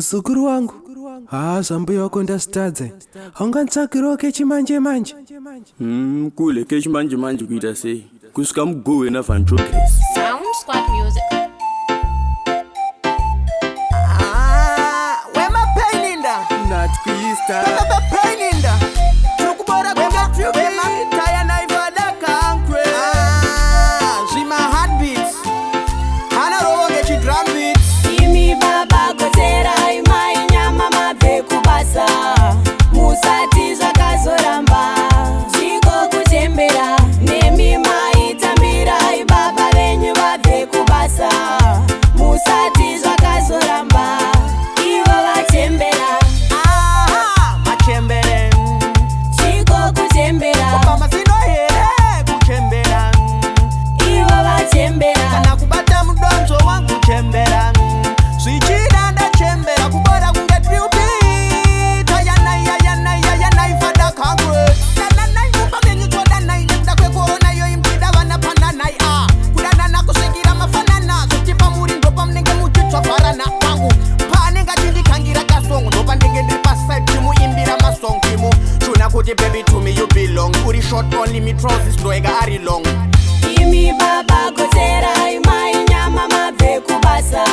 Musukuru wangu, zambuya wako ndasitadza. Haunganitsvakirawo kechimanje manje? Kule kechimanje manje kuita sei? Kusvika mugowe naVan Progress. Sound Squad Music. Where my pain in da? Not Krista. Pain in da. Chukubora kuga tricky. Taya na ifada kankwe. She my heartbeats. Hana roho gechi drum beats. Imi baba kotera imai nyama mabve kubasa. Musati zvakazoramba. Chiko kutembera. Nemi mai tambira ibaba venyu vabve kubasa. Musati zvakazoramba. Ivo vatembera. Machembere. Chiko kutembera. Mama sino here kuchembera. Ivo vatembera. Kana kubata mudonzo wangu chembera. Swichida ndachembera kubora kunge triupi. Tayana ifada kankwe. Nanai upagenyu choda nai nekuda kwe corona yo impida vana panda nai kudanana kusekira mafanana zotipa muri ndopa mnenge muchitsva farana wangu panenga chindikangira kasongo ndopa ndenge ndiri paside chimuimbira masong chimu chuna kuti baby to me you belong uri short only me trousers ndoega ari long. Imi baba kotera imai nyama mabve kubasa.